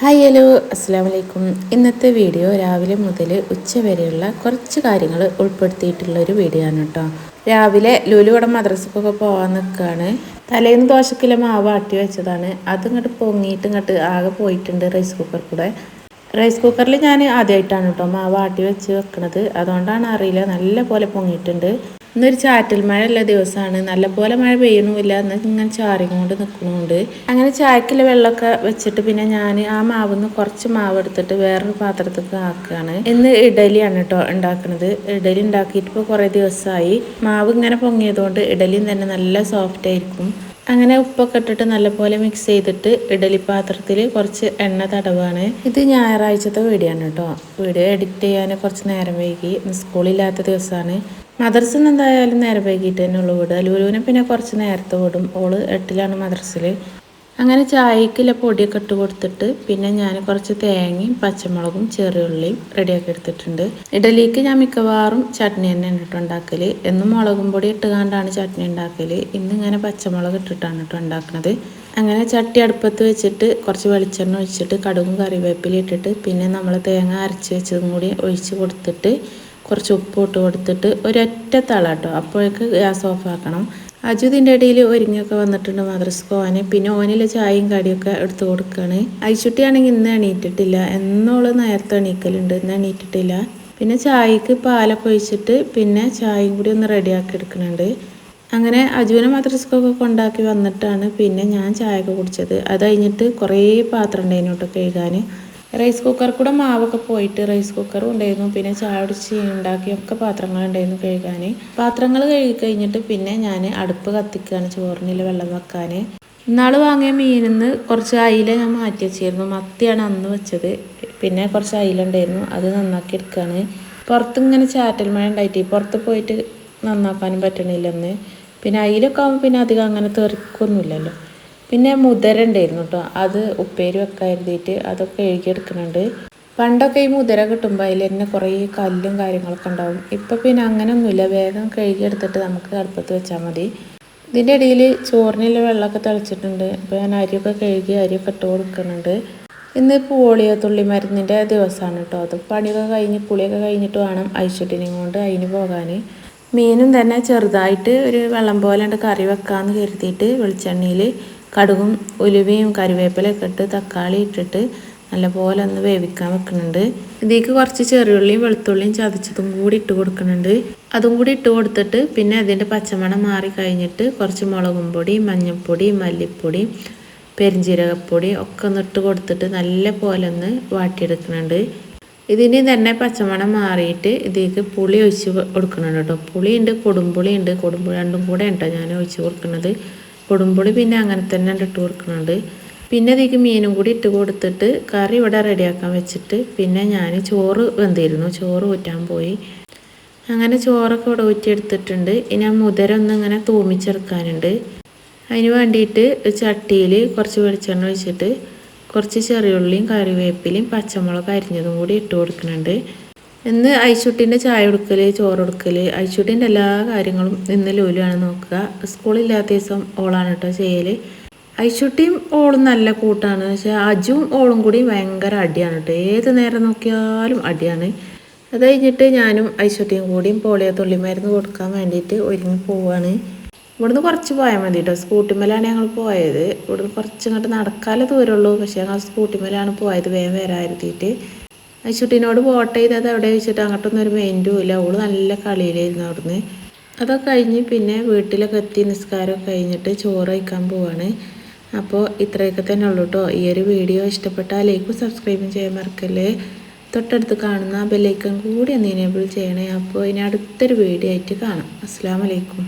Hi hello അസ്സാം വലൈക്കും. ഇന്നത്തെ വീഡിയോ രാവിലെ മുതൽ ഉച്ച വരെയുള്ള കുറച്ച് കാര്യങ്ങൾ ഉൾപ്പെടുത്തിയിട്ടുള്ളൊരു വീഡിയോ ആണ് കേട്ടോ. രാവിലെ ലുലു ഇവിടെ മദ്രസക്കൊക്കെ പോകാൻ നിൽക്കുകയാണ്. തലേന്ന് ദോശക്കിലെ മാവ് ആട്ടി വെച്ചതാണ്. അതിങ്ങോട്ട് പൊങ്ങിയിട്ട് ഇങ്ങോട്ട് ആകെ പോയിട്ടുണ്ട് റൈസ് കുക്കർ കൂടെ. റൈസ് കുക്കറിൽ ഞാൻ ആദ്യമായിട്ടാണ് കേട്ടോ മാവ് ആട്ടി വെച്ച് വെക്കണത്. അതുകൊണ്ടാണ് അറിയില്ല, നല്ല പോലെ പൊങ്ങിയിട്ടുണ്ട്. ഇന്നൊരു ചാറ്റൽ മഴ ഉള്ള ദിവസമാണ്. നല്ലപോലെ മഴ പെയ്യണമില്ല, എന്നാൽ ഇങ്ങനെ ചാറിക്കൊണ്ട് നിൽക്കണമുണ്ട്. അങ്ങനെ ചായക്കുള്ള വെള്ളമൊക്കെ വെച്ചിട്ട് പിന്നെ ഞാൻ ആ മാവിന്ന് കുറച്ച് മാവ് എടുത്തിട്ട് വേറൊരു പാത്രത്തേക്ക് ആക്കുകയാണ്. ഇന്ന് ഇഡലിയാണ് കേട്ടോ ഉണ്ടാക്കുന്നത്. ഇഡലി ഉണ്ടാക്കിയിട്ട് ഇപ്പോൾ കുറേ ദിവസമായി. മാവ് ഇങ്ങനെ പൊങ്ങിയതുകൊണ്ട് ഇഡലിയും തന്നെ നല്ല സോഫ്റ്റ് ആയിരിക്കും. അങ്ങനെ ഉപ്പൊക്കെ ഇട്ടിട്ട് നല്ലപോലെ മിക്സ് ചെയ്തിട്ട് ഇഡലി പാത്രത്തിൽ കുറച്ച് എണ്ണ തടവാണ്. ഇത് ഞായറാഴ്ചത്തെ വീഡിയോ ആണ് കേട്ടോ. വീഡിയോ എഡിറ്റ് ചെയ്യാൻ കുറച്ച് നേരം വൈകി. സ്കൂളില്ലാത്ത ദിവസമാണ്. മദ്രസിൽ എന്തായാലും നേരം വൈകിട്ട് തന്നെ ഉള്ളു വിടുക. ലുലുവിനെ പിന്നെ കുറച്ച് നേരത്തെ വിടും. ഓള് 8ലാണ് മദ്രസിൽ. അങ്ങനെ ചായക്കുള്ള പൊടിയൊക്കെ ഇട്ട് കൊടുത്തിട്ട് പിന്നെ ഞാൻ കുറച്ച് തേങ്ങയും പച്ചമുളകും ചെറിയുള്ളിയും റെഡിയാക്കി എടുത്തിട്ടുണ്ട്. ഇഡലിക്ക് ഞാൻ മിക്കവാറും ചട്നി തന്നെയാണ് കേട്ടോ ഉണ്ടാക്കൽ. എന്നും മുളകും പൊടി ഇട്ടുകൊണ്ടാണ് ചട്നി ഉണ്ടാക്കൽ. ഇന്നിങ്ങനെ പച്ചമുളക് ഇട്ടിട്ടാണ് കേട്ടോ ഉണ്ടാക്കുന്നത്. അങ്ങനെ ചട്ടി അടുപ്പത്ത് വെച്ചിട്ട് കുറച്ച് വെളിച്ചെണ്ണ ഒഴിച്ചിട്ട് കടുകും കറിവേപ്പില ഇട്ടിട്ട് പിന്നെ നമ്മൾ തേങ്ങ അരച്ച് വെച്ചതും കൂടി ഒഴിച്ച് കൊടുത്തിട്ട് കുറച്ച് ഉപ്പ് ഇട്ട് കൊടുത്തിട്ട് ഒരൊറ്റ തള കേട്ടോ. അപ്പോഴേക്ക് ഗ്യാസ് ഓഫ് ആക്കണം. അജു ഇതിൻ്റെ ഇടയിൽ ഒരുങ്ങിയൊക്കെ വന്നിട്ടുണ്ട് മദ്രസക്ക് പോകാൻ. പിന്നെ ഓനിലെ ചായയും കടിയൊക്കെ എടുത്ത് കൊടുക്കുകയാണ്. ഐശുട്ടിയാണെങ്കിൽ ഇന്ന് എണീറ്റിട്ടില്ല. എന്നോള് നേരത്തെ എണീക്കലുണ്ട്, ഇന്ന് എണീറ്റിട്ടില്ല. പിന്നെ ചായക്ക് പാലൊക്കെ ഒഴിച്ചിട്ട് പിന്നെ ചായയും കൂടി ഒന്ന് റെഡിയാക്കി എടുക്കുന്നുണ്ട്. അങ്ങനെ അജുവിനെ മദ്രസക്കൊക്കെ കൊണ്ടാക്കി വന്നിട്ടാണ് പിന്നെ ഞാൻ ചായയൊക്കെ കുടിച്ചത്. അത് കഴിഞ്ഞിട്ട് കുറേ പാത്രം ഉണ്ടായിരുന്നു കേട്ടോ കഴുകാൻ. റൈസ് കുക്കർ കൂടെ മാവൊക്കെ പോയിട്ട് റൈസ് കുക്കറും ഉണ്ടായിരുന്നു. പിന്നെ ചായ കുടിച്ച് ഉണ്ടാക്കിയൊക്കെ പാത്രങ്ങളുണ്ടായിരുന്നു കഴുകാൻ. പാത്രങ്ങൾ കഴുകി കഴിഞ്ഞിട്ട് പിന്നെ ഞാൻ അടുപ്പ് കത്തിക്കുകയാണ് ചോറിനിൽ വെള്ളം വെക്കാൻ. ഇന്നാൾ വാങ്ങിയ മീനിൽ നിന്ന് കുറച്ച് അയില ഞാൻ മാറ്റി വെച്ചിരുന്നു. മത്തിയാണ് അന്ന് വെച്ചത്. പിന്നെ കുറച്ച് അയില ഉണ്ടായിരുന്നു, അത് നന്നാക്കി എടുക്കുകയാണ്. പുറത്തിങ്ങനെ ചാറ്റൽ മഴ ഉണ്ടായിട്ട് പുറത്ത് പോയിട്ട് നന്നാക്കാനും പറ്റണില്ലെന്ന്. പിന്നെ അയിലൊക്കെ ആകുമ്പോൾ പിന്നെ അധികം അങ്ങനെ തെറിക്കൊന്നുമില്ലല്ലോ. പിന്നെ മുതിര ഉണ്ടായിരുന്നു കേട്ടോ. അത് ഉപ്പേരി വെക്കാൻ എഴുതിയിട്ട് അതൊക്കെ എഴുതിയെടുക്കുന്നുണ്ട്. പണ്ടൊക്കെ ഈ മുതിര കിട്ടുമ്പോൾ അതിൽ തന്നെ കുറേ കല്ലും കാര്യങ്ങളൊക്കെ ഉണ്ടാവും. ഇപ്പം പിന്നെ അങ്ങനെയൊന്നുമില്ല. വേഗം കഴുകിയെടുത്തിട്ട് നമുക്ക് അടുപ്പത്ത് വെച്ചാൽ മതി. ഇതിൻ്റെ ഇടയിൽ ചോറിനുള്ള വെള്ളമൊക്കെ തിളച്ചിട്ടുണ്ട്. ഇപ്പോൾ ഞാൻ അരിയൊക്കെ കഴുകി അരിയൊക്കെ ഇട്ട് കൊടുക്കുന്നുണ്ട്. ഇന്ന് പോളിയോ തുള്ളി മരുന്നിൻ്റെ ദിവസമാണ് കേട്ടോ. അത് പണിയൊക്കെ കഴിഞ്ഞ് പുളിയൊക്കെ കഴിഞ്ഞിട്ട് വേണം ഐശുട്ടിനെയും കൊണ്ട് അതിന് പോകാൻ. മീനും തന്നെ ചെറുതായിട്ട് ഒരു വെള്ളം പോലെ കറി വെക്കാമെന്ന് കരുതിയിട്ട് വെളിച്ചെണ്ണയിൽ കടുകും ഉലുവയും കറിവേപ്പിലൊക്കെ ഇട്ട് തക്കാളി ഇട്ടിട്ട് നല്ലപോലെ ഒന്ന് വേവിക്കാൻ വെക്കുന്നുണ്ട്. ഇതിലേക്ക് കുറച്ച് ചെറിയുള്ളിയും വെളുത്തുള്ളിയും ചതച്ചതും കൂടി ഇട്ട് കൊടുക്കുന്നുണ്ട്. അതും കൂടി ഇട്ട് കൊടുത്തിട്ട് പിന്നെ അതിൻ്റെ പച്ചമണം മാറി കഴിഞ്ഞിട്ട് കുറച്ച് മുളകും പൊടി, മഞ്ഞൾപ്പൊടി, മല്ലിപ്പൊടി, പെരിഞ്ജീരകപ്പൊടി ഒക്കെ ഒന്ന് ഇട്ട് കൊടുത്തിട്ട് നല്ല പോലെ ഒന്ന് വാട്ടിയെടുക്കുന്നുണ്ട്. ഇതിന് തന്നെ പച്ചമണം മാറിയിട്ട് ഇതിലേക്ക് പുളി ഒഴിച്ച് കൊടുക്കുന്നുണ്ട് കേട്ടോ. പുളിയുണ്ട്, കൊടുമ്പുളി ഉണ്ട്. കൊടുമ്പുളി രണ്ടും കൂടെ ഉണ്ടോ ഞാൻ ഒഴിച്ച് കൊടുക്കുന്നത്. കൊടുമ്പുളി പിന്നെ അങ്ങനെ തന്നെ ഇട്ട് കൊടുക്കുന്നുണ്ട്. പിന്നെ ഇതിലേക്ക് മീനും കൂടി ഇട്ട് കൊടുത്തിട്ട് കറി ഇവിടെ റെഡിയാക്കാൻ വെച്ചിട്ട് പിന്നെ ഞാൻ ചോറ് വെന്തിരുന്നു, ചോറ് ഊറ്റാൻ പോയി. അങ്ങനെ ചോറൊക്കെ ഇവിടെ ഊറ്റിയെടുത്തിട്ടുണ്ട്. ഇനി ആ മുതിര ഇങ്ങനെ തൂമിച്ചെടുക്കാനുണ്ട്. അതിന് വേണ്ടിയിട്ട് ചട്ടിയിൽ കുറച്ച് വെളിച്ചെണ്ണ ഒഴിച്ചിട്ട് കുറച്ച് ചെറിയുള്ളിയും കറിവേപ്പിലയും പച്ചമുളക് അരിഞ്ഞതും കൂടി ഇട്ട് കൊടുക്കുന്നുണ്ട്. ഇന്ന് ഐശുട്ടിൻ്റെ ചായ കൊടുക്കൽ, ചോറ് കൊടുക്കൽ, ഐശുട്ടിൻ്റെ എല്ലാ കാര്യങ്ങളും ഇന്ന് ലുലുവാണ് നോക്കുക. സ്കൂളില്ലാത്ത ദിവസം ഓളാണ് കേട്ടോ ചെയ്യൽ. ഐശുട്ടിയും ഓളും നല്ല കൂട്ടാണ്. പക്ഷേ അജുവും ഓളും കൂടി ഭയങ്കര അടിയാണ് കേട്ടോ. ഏത് നേരം നോക്കിയാലും അടിയാണ്. അത് കഴിഞ്ഞിട്ട് ഞാനും ഐശുട്ടിയും കൂടിയും പോളിയോ തുള്ളി മരുന്ന് കൊടുക്കാൻ വേണ്ടിയിട്ട് ഒരുങ്ങി പോവുകയാണ്. ഇവിടുന്ന് കുറച്ച് പോയാൽ മതി കേട്ടോ. സ്കൂട്ടിമേലാണ് ഞങ്ങൾ പോയത്. ഇവിടുന്ന് കുറച്ചിങ്ങോട്ട് നടക്കാനേ ദൂരമുള്ളൂ. പക്ഷേ ഞങ്ങൾ സ്കൂട്ടിമേലാണ് പോയത് വേഗം വരാതിരുത്തിയിട്ട്. ഐശുട്ടിനോട് വോട്ട് ചെയ്തത് എവിടെ വെച്ചിട്ട് അങ്ങോട്ടൊന്നും ഒരു മെയിൻറ്റും ഇല്ല. അവള് നല്ല കളിയിലായിരുന്നു അവിടുന്ന്. അതൊക്കെ കഴിഞ്ഞ് പിന്നെ വീട്ടിലൊക്കെ എത്തി നിസ്കാരമൊക്കെ കഴിഞ്ഞിട്ട് ചോറ് കഴിക്കാൻ പോവാണ്. അപ്പോൾ ഇത്രയൊക്കെ തന്നെ ഉള്ളൂ കേട്ടോ. ഈ ഒരു വീഡിയോ ഇഷ്ടപ്പെട്ടാൽ ലൈക്കും സബ്സ്ക്രൈബും ചെയ്യാൻ മറക്കല്ലേ. തൊട്ടടുത്ത് കാണുന്ന ബെല്ലൈക്കൺ കൂടി ഒന്ന് എനേബിൾ ചെയ്യണേ. അപ്പോൾ ഇനി അടുത്തൊരു വീഡിയോ ആയിട്ട് കാണാം. അസ്സലാമു അലൈക്കും.